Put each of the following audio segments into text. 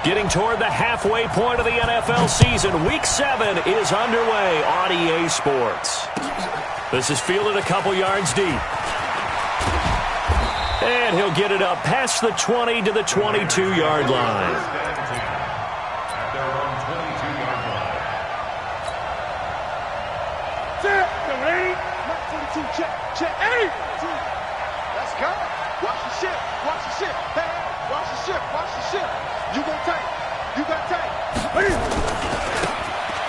Getting toward the halfway point of the NFL season, Week 7 is underway on EA Sports. This is fielded a couple yards deep. And he'll get it up past the 20 to the 22-yard line. Check. Hey! Let's go. Watch the ship. Watch the ship. Hey, watch the ship. Watch the ship. You gon' take. You got take.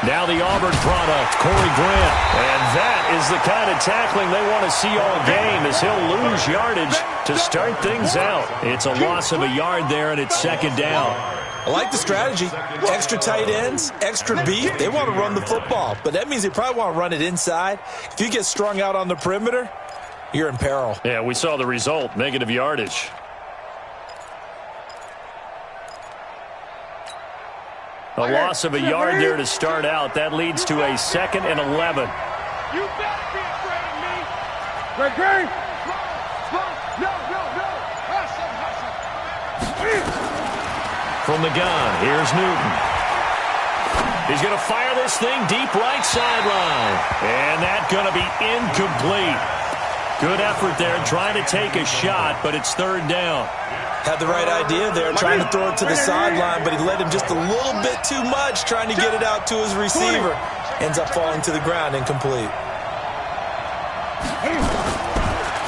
Now the Auburn product, Corey Grant. And that is the kind of tackling they want to see all game, as he'll lose yardage to start things out. It's a loss of a yard there, and it's second down. I like the strategy. Extra tight ends, extra beef. They want to run the football, but that means they probably want to run it inside. If you get strung out on the perimeter, you're in peril. Yeah, we saw the result, negative yardage. A loss of a yard there to start out. That leads to a 2nd and 11. You better be afraid of me. Great. No. From the gun, here's Newton. He's going to fire this thing deep right sideline. And that's going to be incomplete. Good effort there trying to take a shot, but it's third down. Had the right idea there, trying to throw it to the sideline, but he led him just a little bit too much, trying to get it out to his receiver. Ends up falling to the ground, incomplete.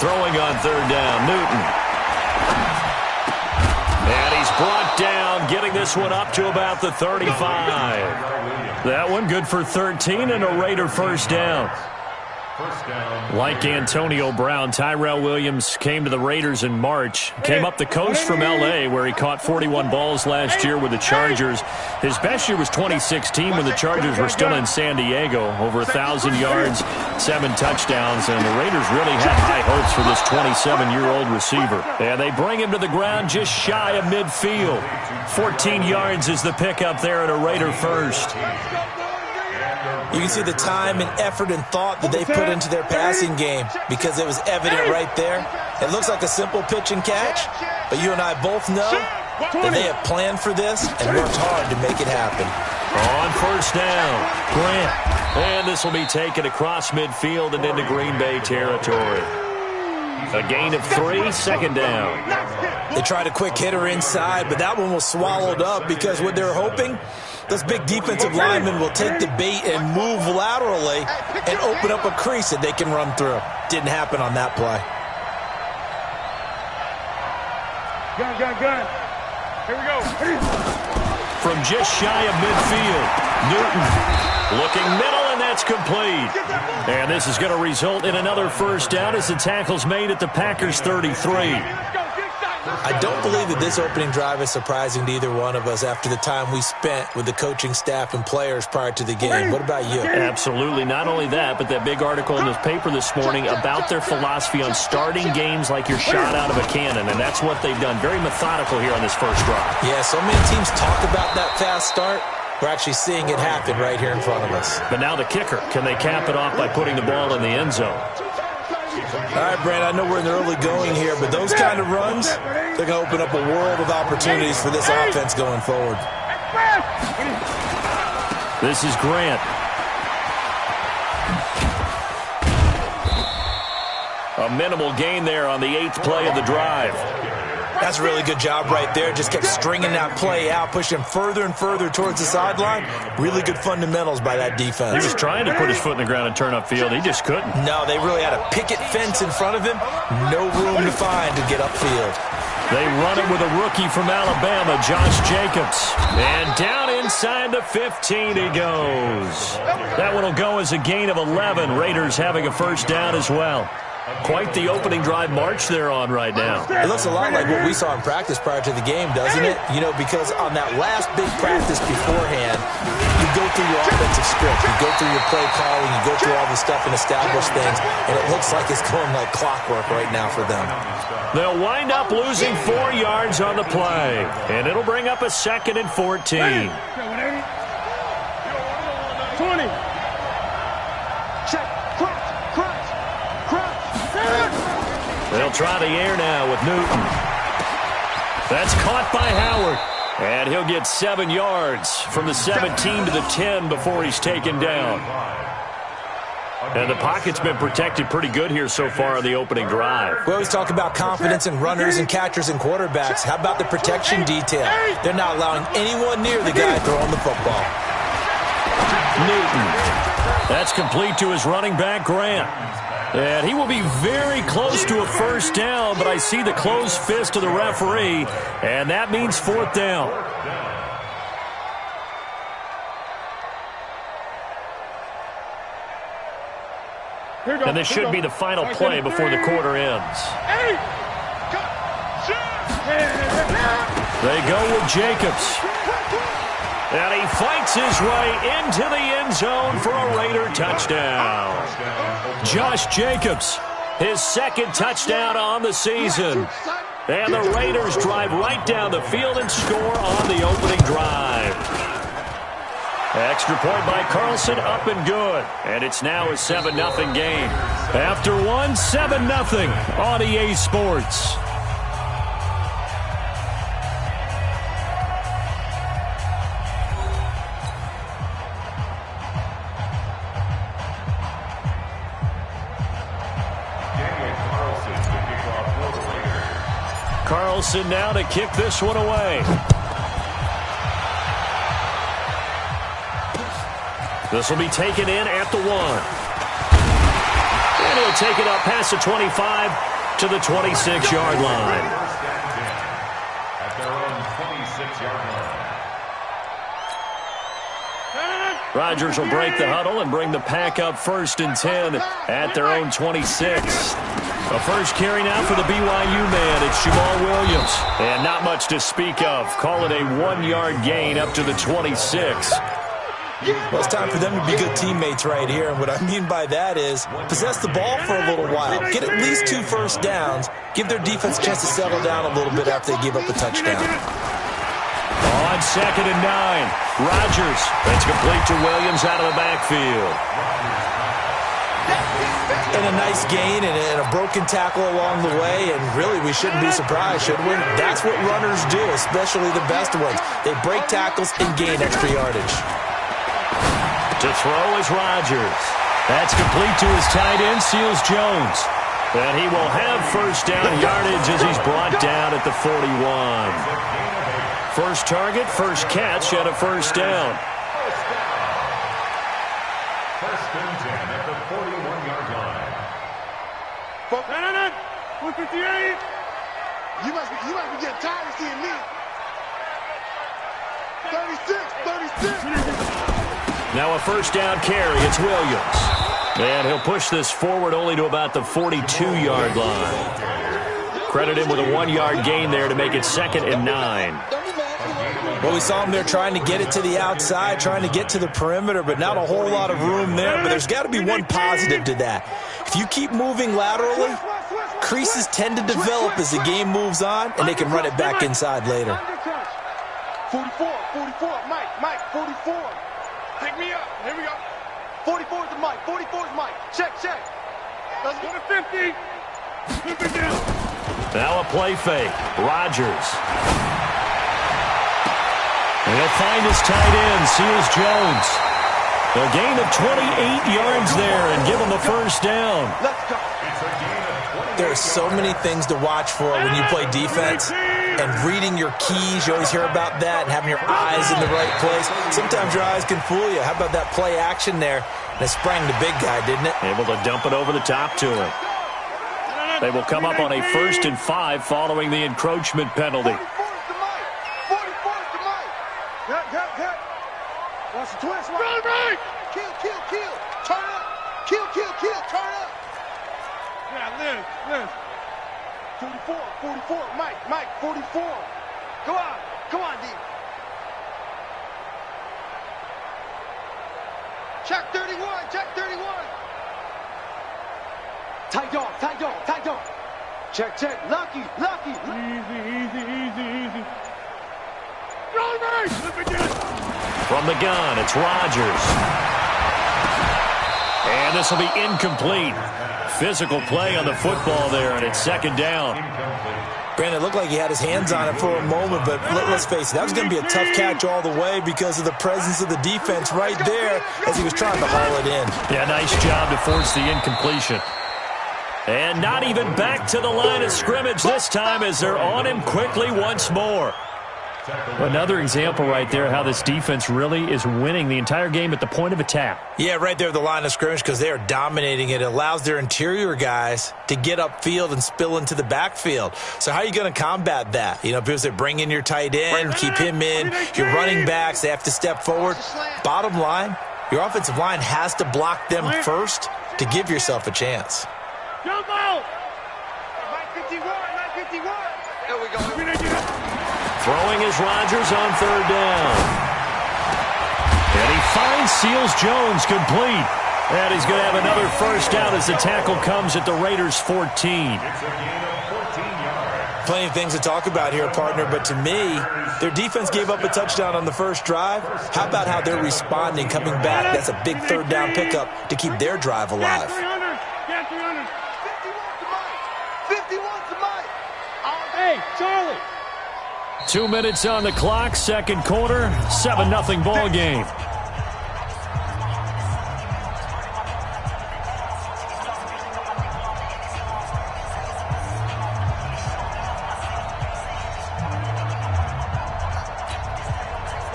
Throwing on third down, Newton. And he's brought down, getting this one up to about the 35. That one good for 13 and a Raider first down. Like Antonio Brown, Tyrell Williams came to the Raiders in March. Came up the coast from L.A., where he caught 41 balls last year with the Chargers. His best year was 2016 when the Chargers were still in San Diego. Over 1,000 yards, 7 touchdowns, and the Raiders really had high hopes for this 27-year-old receiver. And they bring him to the ground just shy of midfield. 14 yards is the pickup there at a Raider first. You can see the time and effort and thought that they put into their passing game, because it was evident right there. It looks like a simple pitch and catch, but you and I both know that they have planned for this and worked hard to make it happen. On first down, Grant. And this will be taken across midfield and into Green Bay territory. A gain of 3, second down. They tried a quick hitter inside, but that one was swallowed up, because what they're hoping, those big defensive linemen will take the bait and move laterally and open up a crease that they can run through. Didn't happen on that play. Gun. Here we go. From just shy of midfield, Newton looking middle, and that's complete. And this is going to result in another first down as the tackle's made at the Packers' 33. I don't believe that this opening drive is surprising to either one of us after the time we spent with the coaching staff and players prior to the game. What about you? Absolutely. Not only that, but that big article in the paper this morning about their philosophy on starting games like you're shot out of a cannon, and that's what they've done. Very methodical here on this first drive. Yeah, so many teams talk about that fast start. We're actually seeing it happen right here in front of us. But now the kicker. Can they cap it off by putting the ball in the end zone? All right, Brent, I know we're in the early going here, but those kind of runs, they're going to open up a world of opportunities for this offense going forward. This is Grant. A minimal gain there on the 8th play of the drive. That's a really good job right there. Just kept stringing that play out, pushing further and further towards the sideline. Really good fundamentals by that defense. He was trying to put his foot in the ground and turn upfield. He just couldn't. No, they really had a picket fence in front of him. No room to find to get upfield. They run it with a rookie from Alabama, Josh Jacobs. And down inside the 15 he goes. That one will go as a gain of 11. Raiders having a first down as well. Quite the opening drive march they're on right now. It looks a lot like what we saw in practice prior to the game, doesn't it? You know, because on that last big practice beforehand, you go through your offensive script, you go through your play calling, you go through all the stuff and establish things, and it looks like it's going like clockwork right now for them. They'll wind up losing 4 yards on the play, and it'll bring up a 2nd and 14. 20. They'll try the air now with Newton. That's caught by Howard. And he'll get 7 yards from the 17 to the 10 before he's taken down. And the pocket's been protected pretty good here so far on the opening drive. We always talk about confidence in runners and catchers and quarterbacks. How about the protection detail? They're not allowing anyone near the guy throwing the football. Newton. That's complete to his running back, Grant. And he will be very close to a first down, but I see the closed fist of the referee, and that means 4th down. And this should be the final play before the quarter ends. They go with Jacobs. And he fights his way into the end zone for a Raider touchdown. Josh Jacobs, his 2nd touchdown on the season. And the Raiders drive right down the field and score on the opening drive. Extra point by Carlson, up and good. And it's now a 7-0 game. After one, 7-0 on EA Sports. Carlson now to kick this one away. This will be taken in at the 1. And he'll take it up past the 25 to the 26-yard line. At their own 26-yard line. Rodgers will break the huddle and bring the pack up 1st and 10 at their own 26. A first carry now for the BYU man. It's Jamal Williams. And not much to speak of. Call it a 1-yard gain up to the 26. Well, it's time for them to be good teammates right here. And what I mean by that is possess the ball for a little while. Get at least 2 first downs. Give their defense a chance to settle down a little bit after they give up a touchdown. On 2nd and 9. Rodgers. That's complete to Williams out of the backfield. And a nice gain and a broken tackle along the way. And really, we shouldn't be surprised, should we? That's what runners do, especially the best ones. They break tackles and gain extra yardage. To throw is Rodgers. That's complete to his tight end, Seals Jones. And he will have first down yardage as he's brought down at the 41. First target, first catch, and a first down. First and 10 at the 41-yard line. 158. You must be getting tired of seeing me. 36. Now a first down carry. It's Williams. And he'll push this forward only to about the 42-yard line. Credit him with a 1-yard gain there to make it 2nd and 9. Well, we saw him there trying to get it to the outside, trying to get to the perimeter, but not a whole lot of room there. But there's got to be one positive to that. If you keep moving laterally, creases tend to develop as the game moves on, and they can run it back inside later. 44, Mike, 44. Pick me up. Here we go. 44 is the Mike. 44 is Mike. Check. Let's go to 50. Now a play fake. Rodgers. And he'll find his tight end, Seals Jones. A gain of 28 yards there and give him a first down. Let's go. There are so many things to watch for when you play defense. And reading your keys, you always hear about that, and having your eyes in the right place. Sometimes your eyes can fool you. How about that play action there? That sprang the big guy, didn't it? Able to dump it over the top to him. They will come up on a 1st and 5 following the encroachment penalty. 44 is the Mike. 44 is the Mike. Hit. Watch the twist. Run, right. Kill. Turn up. Kill. Turn up. Yeah, Liz. 44, Mike, 44. Come on, D. Check 31. Tight dog. Check. Lucky. Easy. From the gun, it's Rodgers. And this will be incomplete. Physical play on the football there, and it's 2nd down. Incomplete. Granted, it looked like he had his hands on it for a moment, but let's face it, that was going to be a tough catch all the way because of the presence of the defense right there as he was trying to haul it in. Yeah, nice job to force the incompletion. And not even back to the line of scrimmage this time as they're on him quickly once more. Another example right there how this defense really is winning the entire game at the point of attack. Yeah, right there at the line of scrimmage because they are dominating it. It allows their interior guys to get upfield and spill into the backfield. So how are you going to combat that? You know, people say bring in your tight end, keep him in. Your running backs, they have to step forward. Bottom line, your offensive line has to block them first to give yourself a chance. Jump out! 951, 951. There we go. Throwing is Rodgers on third down. And he finds Seals Jones complete. And he's going to have another first down as the tackle comes at the Raiders' 14. Plenty of things to talk about here, partner, but to me, their defense gave up a touchdown on the first drive. How about how they're responding, coming back? That's a big third down pickup to keep their drive alive. 300. 51 to Mike. Hey, Charlie. 2 minutes on the clock, second quarter, 7-0 ball game.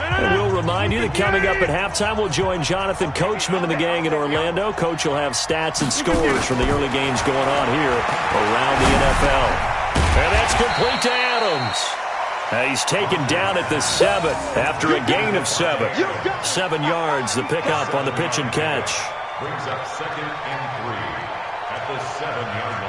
And we'll remind you that coming up at halftime, we'll join Jonathan Coachman and the gang in Orlando. Coach will have stats and scores from the early games going on here around the NFL. And that's complete to Adams. He's taken down at the 7 after a gain of 7. 7 yards, the pickup on the pitch and catch. Brings up 2nd and 3 at the 7-yard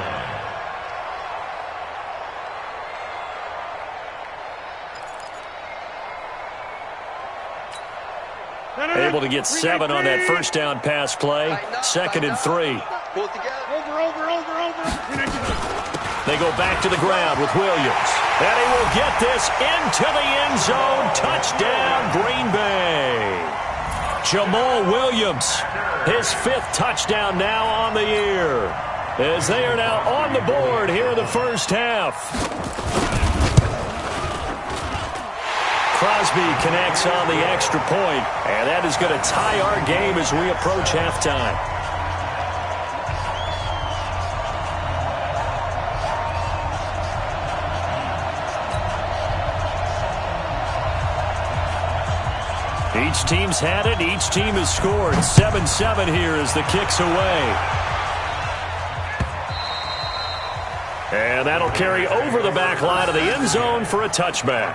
line. Able to get 7 on that first down pass play. 2nd and 3. They go back to the ground with Williams. And he will get this into the end zone. Touchdown, Green Bay. Jamal Williams, his 5th touchdown now on the year, as they are now on the board here in the first half. Crosby connects on the extra point, and that is going to tie our game as we approach halftime. Each team's had it. Each team has scored. 7-7 here as the kick's away. And that'll carry over the back line of the end zone for a touchback.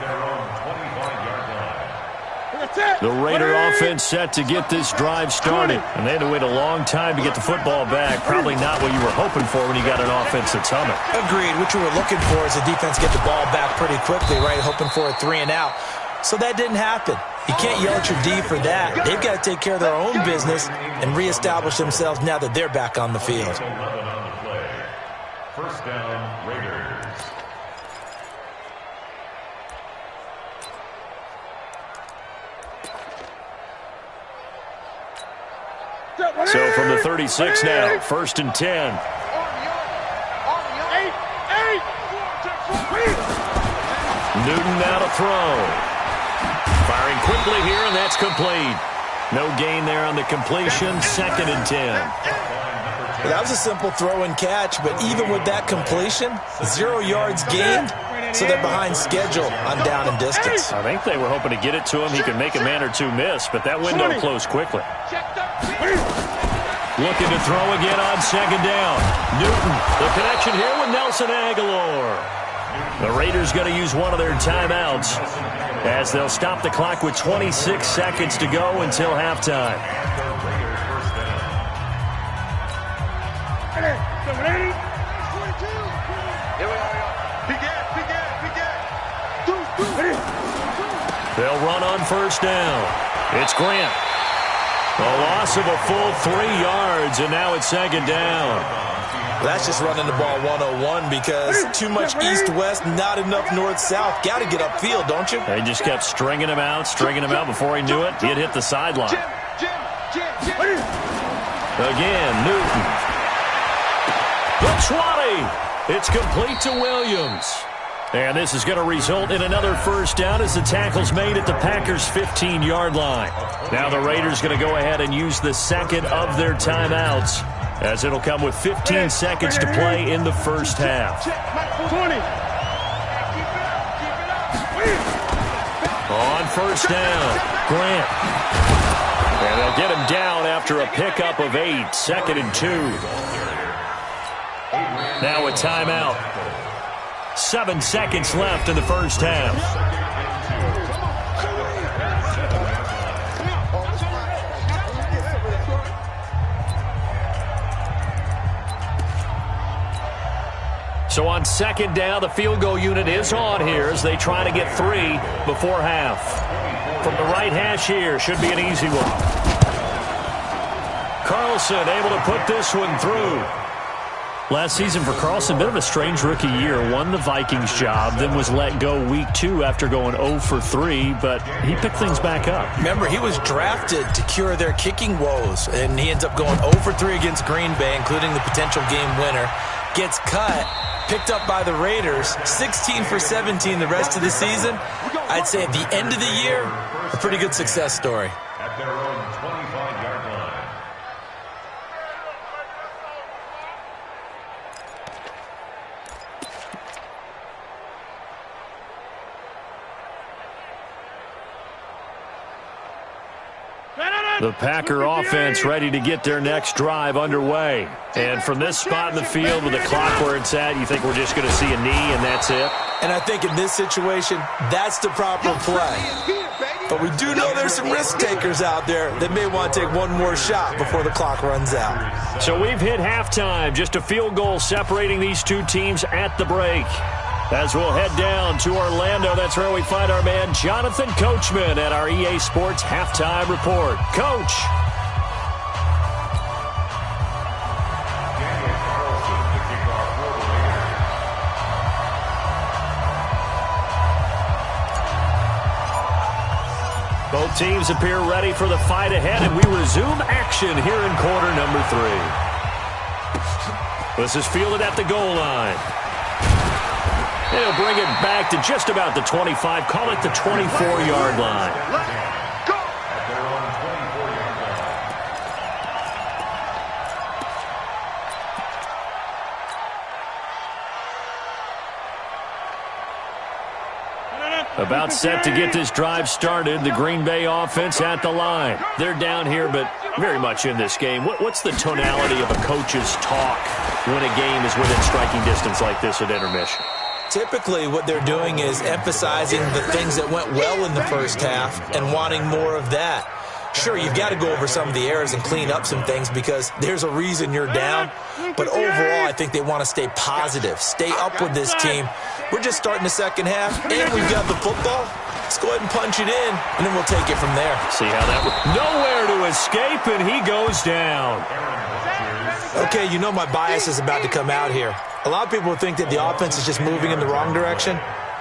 The Raider offense set to get this drive started. And they had to wait a long time to get the football back. Probably not what you were hoping for when you got an offense that's humming. Agreed. What you were looking for is the defense get the ball back pretty quickly, right? Hoping for a 3 and out. So that didn't happen. You can't yell at your D for that. They've got to take care of their own business and reestablish themselves now that they're back on the field. First down, Raiders. So from the 36 now, 1st and 10. Newton now to throw. Firing quickly here, and that's complete. No gain there on the completion. 2nd and 10. Well, that was a simple throw and catch, but even with that completion, 0 yards gained, so they're behind schedule on down and distance. I think they were hoping to get it to him. He could make a man or two miss, but that window closed quickly. Looking to throw again on 2nd down. Newton, the connection here with Nelson Aguilar. The Raiders going to use one of their timeouts as they'll stop the clock with 26 seconds to go until halftime. They'll run on 1st down. It's Grant. A loss of a full 3 yards, and now it's 2nd down. That's just running the ball 101 because too much east-west, not enough north-south. Got to get upfield, don't you? They just kept stringing him out. Before he knew it, he'd hit the sideline. Again, Newton. The 20. It's complete to Williams. And this is going to result in another first down as the tackle's made at the Packers' 15-yard line. Now the Raiders going to go ahead and use the second of their timeouts, as it'll come with 15 seconds to play in the first half. 20. On first down, Grant. And they'll get him down after a pickup of 8, 2nd and 2. Now a timeout. 7 seconds left in the first half. So on second down, the field goal unit is on here as they try to get 3 before half. From the right hash here, should be an easy one. Carlson able to put this one through. Last season for Carlson, bit of a strange rookie year. Won the Vikings job, then was let go week 2 after going 0 for 3, but he picked things back up. Remember, he was drafted to cure their kicking woes, and he ends up going 0 for 3 against Green Bay, including the potential game winner. Gets cut, picked up by the Raiders, 16 for 17 the rest of the season. I'd say at the end of the year, a pretty good success story. At their own 25-yard line. The Packer offense ready to get their next drive underway. And from this spot in the field with the clock where it's at, you think we're just going to see a knee and that's it? And I think in this situation, that's the proper play. But we do know there's some risk takers out there that may want to take one more shot before the clock runs out. So we've hit halftime. Just a field goal separating these two teams at the break. As we'll head down to Orlando, that's where we find our man Jonathan Coachman at our EA Sports Halftime Report. Coach. Both teams appear ready for the fight ahead, and we resume action here in quarter number 3. This is fielded at the goal line. They'll bring it back to just about the 25, call it the 24-yard line. About set to get this drive started, the Green Bay offense at the line. They're down here, but very much in this game. What's the tonality of a coach's talk when a game is within striking distance like this at intermission? Typically, what they're doing is emphasizing the things that went well in the first half and wanting more of that. Sure, you've got to go over some of the errors and clean up some things because there's a reason you're down. But overall, I think they want to stay positive, stay up with this team. We're just starting the second half, and we've got the football. Let's go ahead and punch it in, and then we'll take it from there. See how that works. Nowhere to escape, and he goes down. Okay, you know my bias is about to come out here. A lot of people think that the offense is just moving in the wrong direction.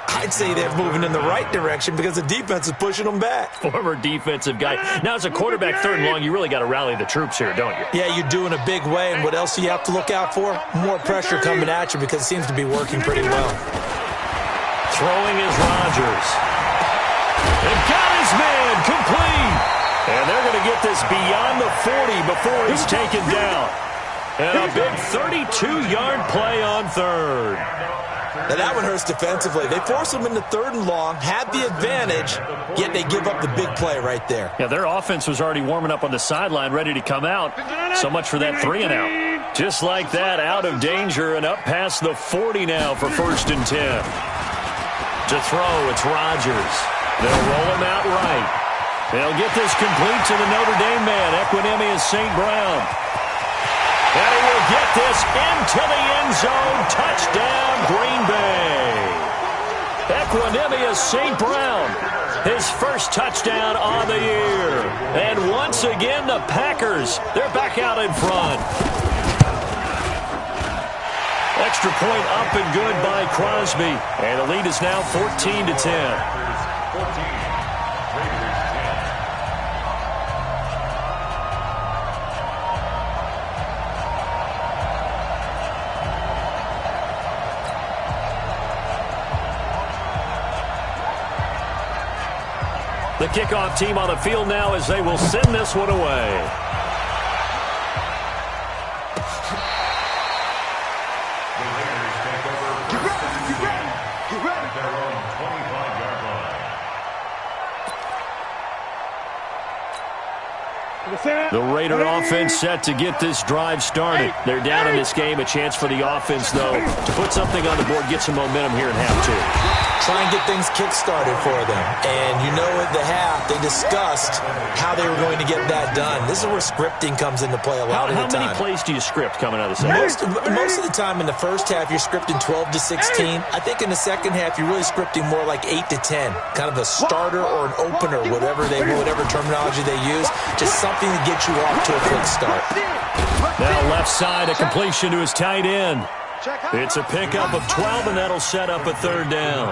I'd say they're moving in the right direction because the defense is pushing them back. Former defensive guy. Now, as a quarterback, 3rd and long, you really got to rally the troops here, don't you? Yeah, you do in a big way, and what else do you have to look out for? More pressure coming at you because it seems to be working pretty well. Throwing is Rodgers. And got his man complete. And they're going to get this beyond the 40 before he's taken down. And a big 32-yard play on 3rd. Now that one hurts defensively. They force them into 3rd and long, have the advantage, yet they give up the big play right there. Yeah, their offense was already warming up on the sideline, ready to come out. So much for that 3 and out. Just like that, out of danger and up past the 40 now for 1st and 10. To throw, it's Rodgers. They'll roll him out right. They'll get this complete to the Notre Dame man, Equanimeous St. Brown. And he will get this into the end zone. Touchdown, Green Bay. Equanimeous St. Brown, his first touchdown on the year. And once again, the Packers, they're back out in front. Extra point up and good by Crosby. And the lead is now 14-10. The kickoff team on the field now as they will send this one away. The Raider offense set to get this drive started. They're down in this game. A chance for the offense, though, to put something on the board, get some momentum here in half two. Try and get things kick-started for them. And you know at the half, they discussed how they were going to get that done. This is where scripting comes into play a lot of the time. How many plays do you script coming out of the second? Most of the time in the first half, you're scripting 12 to 16. I think in the second half, you're really scripting more like 8 to 10. Kind of a starter or an opener, whatever terminology they use. Just something to get you off to a quick start. Now left side, a completion to his tight end. It's a pickup of 12, and that'll set up a third down.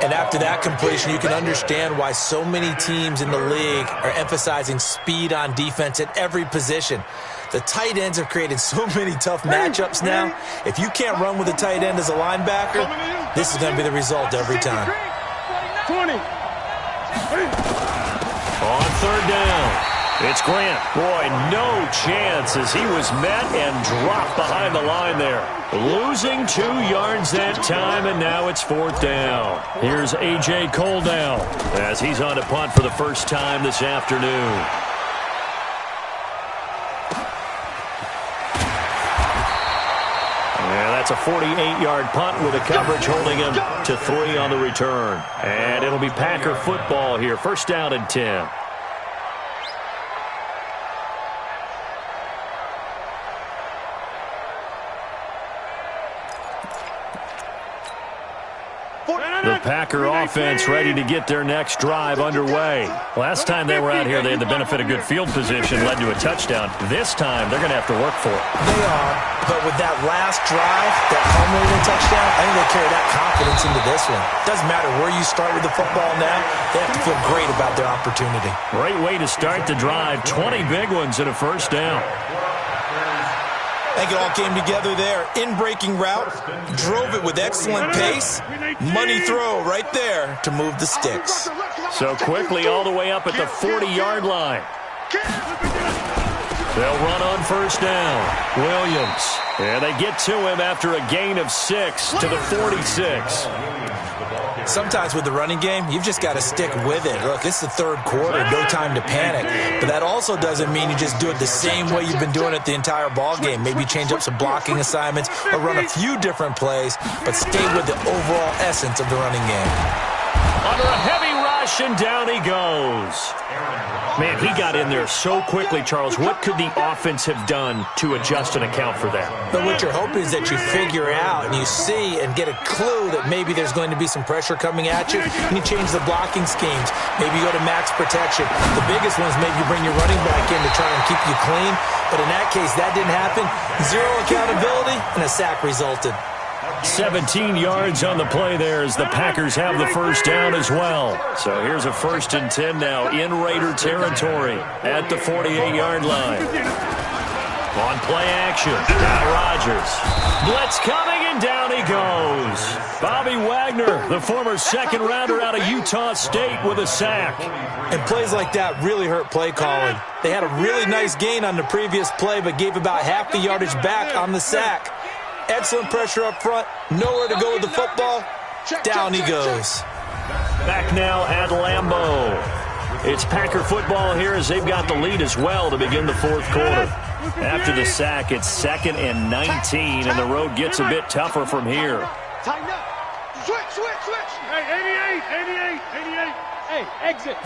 And after that completion, you can understand why so many teams in the league are emphasizing speed on defense at every position. The tight ends have created so many tough matchups now. If you can't run with a tight end as a linebacker, this is going to be the result every time. 20. On third down, it's Grant. Boy, no chance as he was met and dropped behind the line there. Losing 2 yards that time, and now it's fourth down. Here's A.J. Cole down as he's on a punt for the first time this afternoon. And that's a 48-yard punt with a coverage holding him to 3 on the return. And it'll be Packer football here. First down and 10. The Packer offense ready to get their next drive underway. Last time they were out here, they had the benefit of good field position, led to a touchdown. This time, they're going to have to work for it. They are, but with that last drive, that culminating touchdown, I think they carry that confidence into this one. Doesn't matter where you start with the football now, they have to feel great about their opportunity. Great way to start the drive. 20 big ones and a first down. I think it all came together there. In-breaking route, drove it with excellent pace. Money throw right there to move the sticks. So quickly all the way up at the 40-yard line. They'll run on first down. Williams. And they get to him after a gain of 6 to the 46. Sometimes with the running game, you've just got to stick with it. Look, it's the third quarter, no time to panic. But that also doesn't mean you just do it the same way you've been doing it the entire ball game. Maybe change up some blocking assignments or run a few different plays, but stay with the overall essence of the running game. Under a heavy rush, and down he goes. Man, he got in there so quickly, Charles. What could the offense have done to adjust and account for that? But what you're hoping is that you figure out and you see and get a clue that maybe there's going to be some pressure coming at you, and you change the blocking schemes. Maybe you go to max protection. The biggest one is maybe you bring your running back in to try and keep you clean. But in that case, that didn't happen. 0 accountability, and a sack resulted. 17 yards on the play there as the Packers have the first down as well. So here's a 1st and 10 now in Raider territory at the 48-yard line. On play action, now Rodgers. Blitz coming, and down he goes. Bobby Wagner, the former second-rounder out of Utah State, with a sack. And plays like that really hurt play calling. They had a really nice gain on the previous play, but gave about half the yardage back on the sack. Excellent pressure up front. Nowhere to go with the football. Down he goes. Back now at Lambeau. It's Packer football here as they've got the lead as well to begin the fourth quarter. After the sack, it's 2nd and 19, and the road gets a bit tougher from here. Tighten up. Switch. Hey, 88. Hey, exit.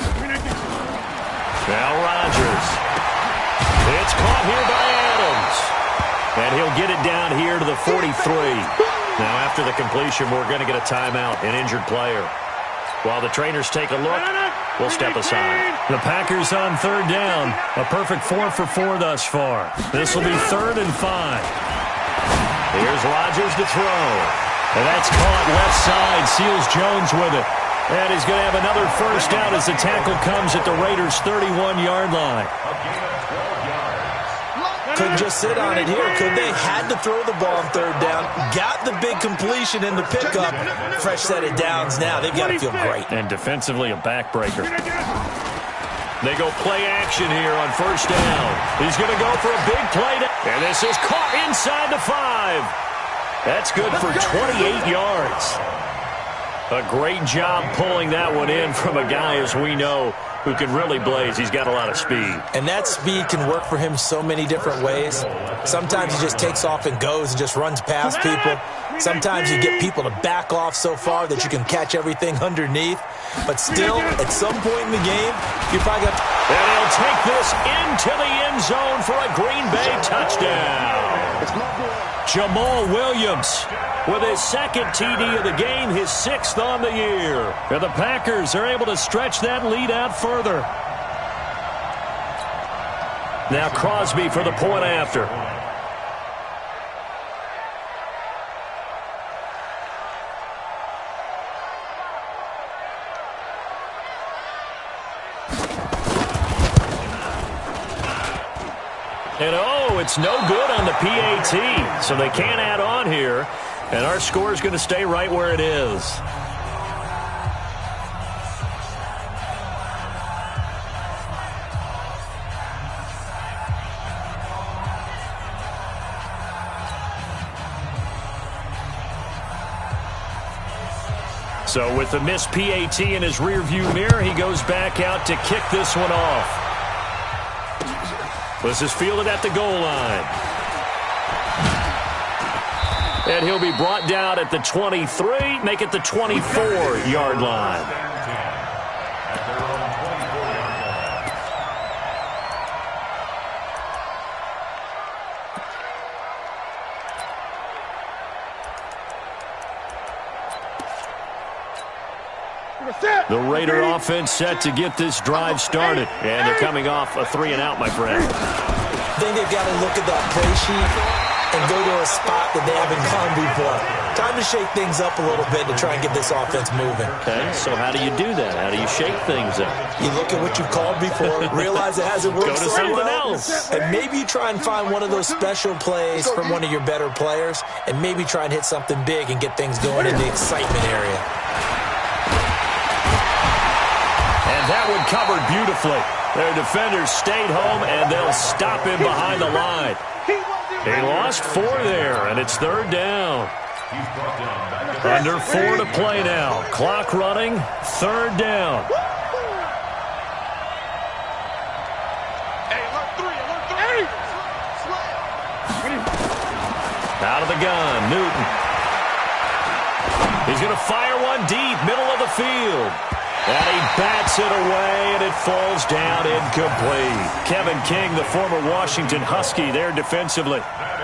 Now Rodgers. It's caught here by Adams. And he'll get it down here to the 43. Now, after the completion, we're going to get a timeout, an injured player. While the trainers take a look, we'll step aside. The Packers on third down. A perfect 4 for 4 thus far. This will be 3rd and 5. Here's Rodgers to throw. And that's caught left side. Seals Jones with it. And he's going to have another first down as the tackle comes at the Raiders' 31-yard line. Couldn't just sit on it here, could they? Had to throw the ball on third down. Got the big completion in the pickup. Fresh set of downs now. They've got to feel great. And defensively, a backbreaker. They go play action here on first down. He's going to go for a big play. And this is caught inside the 5. That's good for 28 yards. A great job pulling that one in from a guy, as we know, who can really blaze. He's got a lot of speed. And that speed can work for him so many different ways. Sometimes he just takes off and goes and just runs past people. Sometimes you get people to back off so far that you can catch everything underneath. But still, at some point in the game, you probably got... And he'll take this into the end zone for a Green Bay touchdown. Jamal Williams with his second TD of the game, his 6th on the year. And the Packers are able to stretch that lead out further. Now Crosby for the point after. And oh, it's no good on the PAT, so they can't add on here. And our score is going to stay right where it is. So with the missed PAT in his rearview mirror, he goes back out to kick this one off. This is fielded at the goal line. And he'll be brought down at the 23, make it the 24-yard line. The Raider offense set to get this drive started. And they're coming off a 3-and-out, my friend. I think they've got to look at that play sheet and go to a spot that they haven't gone before. Time to shake things up a little bit to try and get this offense moving. Okay, so how do you do that? How do you shake things up? You look at what you've called before, realize it hasn't worked Go to so something well, else. and maybe you try and find one of those special plays from one of your better players, and maybe try and hit something big and get things going in the excitement area. And that one covered beautifully. Their defenders stayed home, and they'll stop him behind the line. He lost 4 there, and it's 3rd down. Under 4 to play now. Clock running, 3rd down. Out of the gun, Newton. He's going to fire one deep, middle of the field. And he bats it away, and it falls down incomplete. Kevin King, the former Washington Husky, there defensively.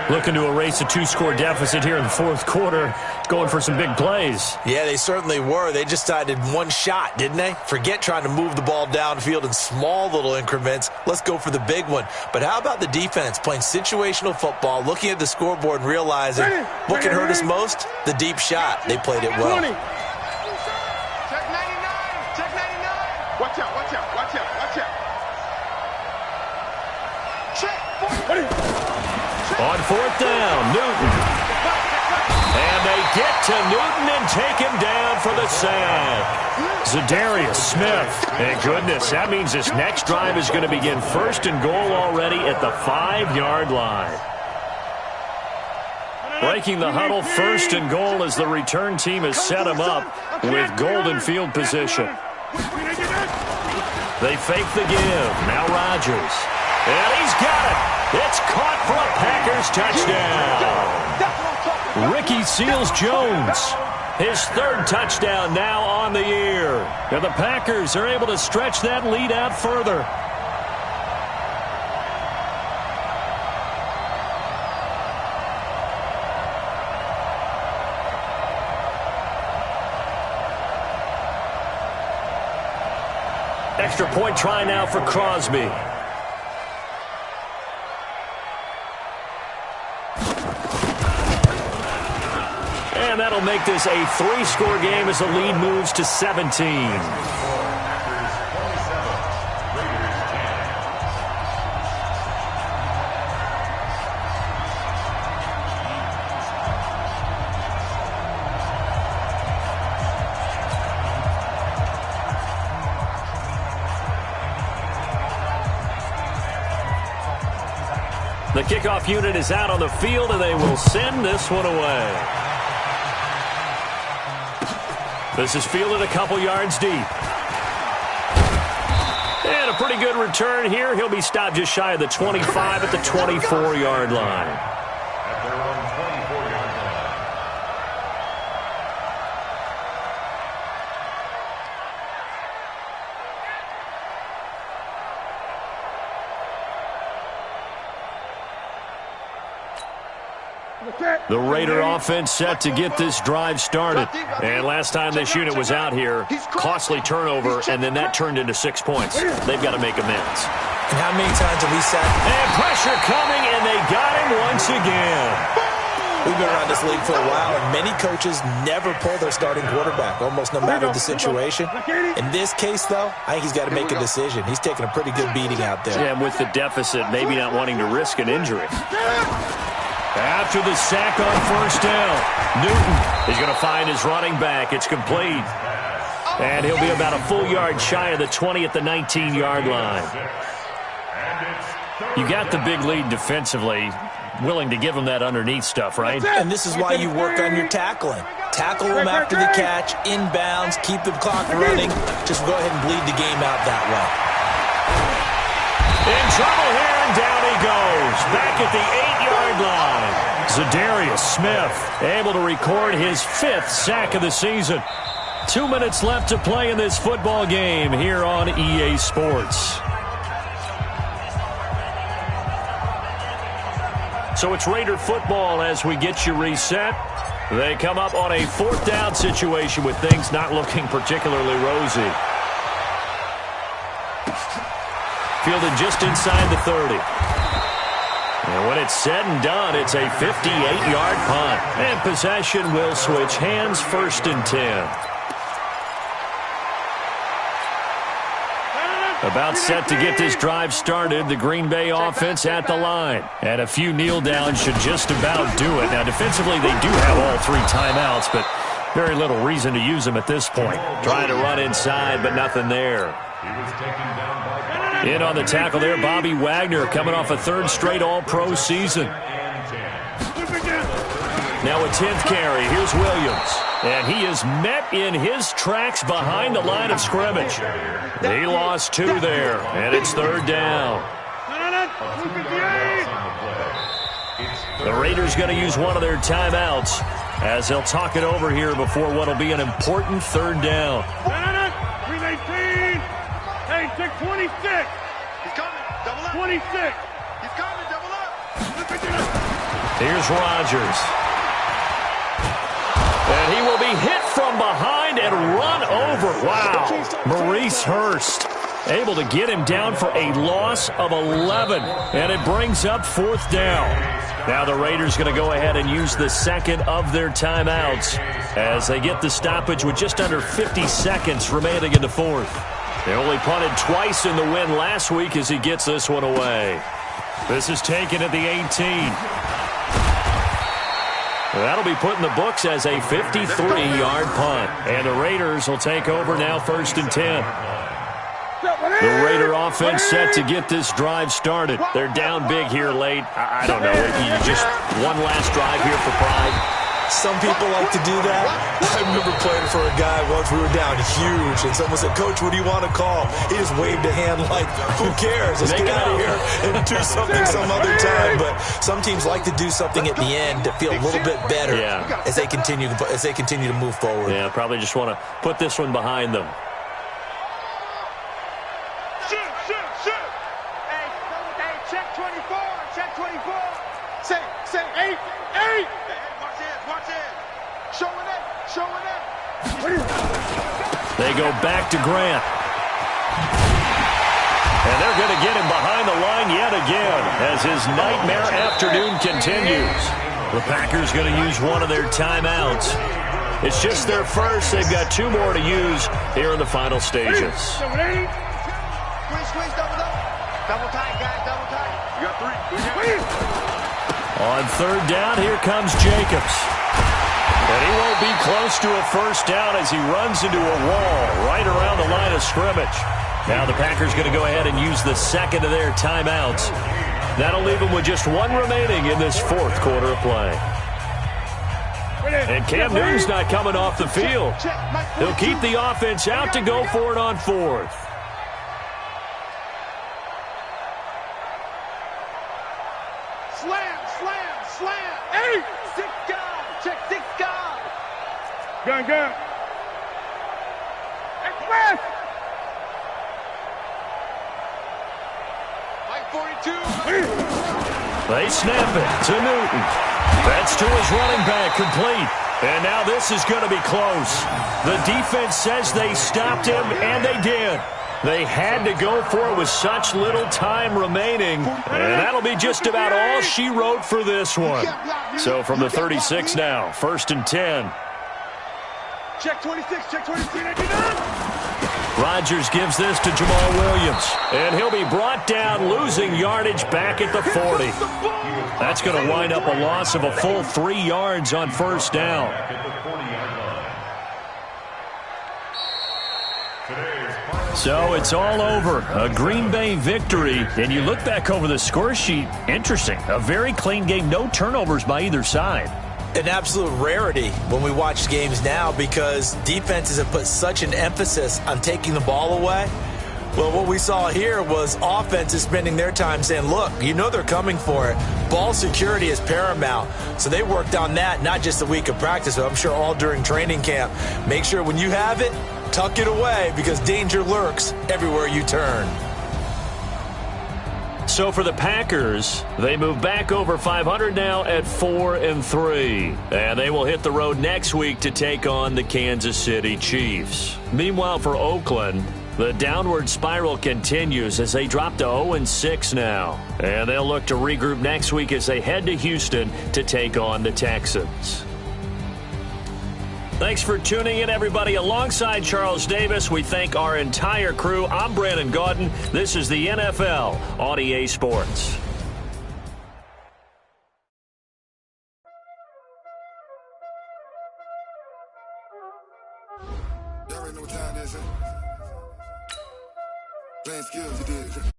Looking to erase a 2-score deficit here in the 4th quarter, going for some big plays. Yeah, they certainly were. They just decided one shot, didn't they? Forget trying to move the ball downfield in small little increments. Let's go for the big one. But how about the defense playing situational football, looking at the scoreboard and realizing what can hurt us most? The deep shot. They played it well. Watch out, watch out, watch out, watch out. On 4th down, Newton. And they get to Newton and take him down for the sack. Za'Darius Smith. And goodness, that means this next drive is going to begin 1st and goal already at the 5-yard line. Breaking the huddle, 1st and goal as the return team has set him up with golden field position. They fake the give. Now Rodgers. And he's got it. It's caught for a Packers touchdown. Ricky Seals-Jones. His 3rd touchdown now on the year. And the Packers are able to stretch that lead out further. Extra point try now for Crosby. And that'll make this a 3-score game as the lead moves to 17. The kickoff unit is out on the field, and they will send this one away. This is fielded a couple yards deep. And a pretty good return here. He'll be stopped just shy of the 25 at the 24-yard line. At their own 24-yard line. The Raider offense set to get this drive started. And last time this unit was out here, costly turnover, and then that turned into 6 points. They've got to make amends. And how many times have we said? And pressure coming, and they got him once again. We've been around this league for a while, and many coaches never pull their starting quarterback, almost no matter the situation. In this case, though, I think he's got to make a decision. He's taking a pretty good beating out there. Yeah, and with the deficit, maybe not wanting to risk an injury. After the sack on first down, Newton is going to find his running back. It's complete. And he'll be about a full yard shy of the 20 at the 19-yard line. You got the big lead defensively, willing to give him that underneath stuff, right? And this is why you work on your tackling. Tackle them after the catch, inbounds, keep the clock running. Just go ahead and bleed the game out that way. In trouble here, and down he goes. Back at the 8-yard line. Zadarius Smith able to record his 5th sack of the season. 2 minutes left to play in this football game here on EA Sports. So it's Raider football as we get you reset. They come up on a 4th down situation with things not looking particularly rosy. Fielded just inside the 30. And when it's said and done, it's a 58-yard punt. And possession will switch hands, 1st and 10. About set to get this drive started. The Green Bay offense at the line. And a few kneel downs should just about do it. Now, defensively, they do have all 3 timeouts, but very little reason to use them at this point. Trying to run inside, but nothing there. He was taken down by in on the tackle there, Bobby Wagner, coming off a 3rd straight All-Pro season. Now a 10th carry. Here's Williams. And he is met in his tracks behind the line of scrimmage. He lost 2 there, and it's 3rd down. The Raiders going to use one of their timeouts as they'll talk it over here before what will be an important 3rd down. 26. He's coming. Double up. 26. He's coming. Double up. Here's Rodgers. And he will be hit from behind and run over. Wow. Maurice Hurst able to get him down for a loss of 11. And it brings up 4th down. Now the Raiders going to go ahead and use the 2nd of their timeouts as they get the stoppage with just under 50 seconds remaining in the 4th. They only punted twice in the win last week as he gets this one away. This is taken at the 18. That'll be put in the books as a 53-yard punt. And the Raiders will take over now 1st and 10. The Raider offense set to get this drive started. They're down big here late. I don't know. You just one last drive here for pride. Some people like to do that. I remember playing for a guy once. We were down huge, and someone said, "Coach, what do you want to call?" He just waved a hand like, "Who cares? Let's get out of here and do something some other time." But some teams like to do something at the end to feel a little bit better as they continue to move forward. Yeah, probably just want to put this one behind them. Shoot. Hey, check 24. Check 24. Say 8. Watch it. Showing it. They go back to Grant. And they're going to get him behind the line yet again as his nightmare afternoon continues. The Packers going to use one of their timeouts. It's just their first. They've got 2 more to use here in the final stages. Squeeze, double tight, guys, double tight. You got 3. On 3rd down, here comes Jacobs. And he won't be close to a 1st down as he runs into a wall right around the line of scrimmage. Now the Packers going to go ahead and use the 2nd of their timeouts That'll leave them with just one remaining in this fourth quarter of play. And Cam Newton's not coming off the field. He'll keep the offense out to go for it on fourth. Slam, slam, slam. Hey! 6 guys. Check 6 guys. Gun. Express! Mike 42. They snap it to Newton. That's to his running back, complete. And now this is going to be close. The defense says they stopped him, and they did. They had to go for it with such little time remaining. And that'll be just about all she wrote for this one. So from the 36 now, 1st and 10. Check 26, check 23. Rodgers gives this to Jamal Williams. And he'll be brought down, losing yardage back at the 40. That's going to wind up a loss of a full 3 yards on 1st down. So it's all over. A Green Bay victory. And you look back over the score sheet, interesting. A very clean game, no turnovers by either side. An absolute rarity when we watch games now because defenses have put such an emphasis on taking the ball away. Well, what we saw here was offenses spending their time saying, look, you know they're coming for it. Ball security is paramount. So they worked on that, not just a week of practice, but I'm sure all during training camp. Make sure when you have it, tuck it away because danger lurks everywhere you turn. So for the Packers, they move back over 500 now at 4-3. And they will hit the road next week to take on the Kansas City Chiefs. Meanwhile, for Oakland, the downward spiral continues as they drop to 0-6 now. And they'll look to regroup next week as they head to Houston to take on the Texans. Thanks for tuning in, everybody. Alongside Charles Davis, we thank our entire crew. I'm Brandon Gaudin. This is the NFL on EA Sports. Y'all already know what time it is, huh? Playing skills, you did.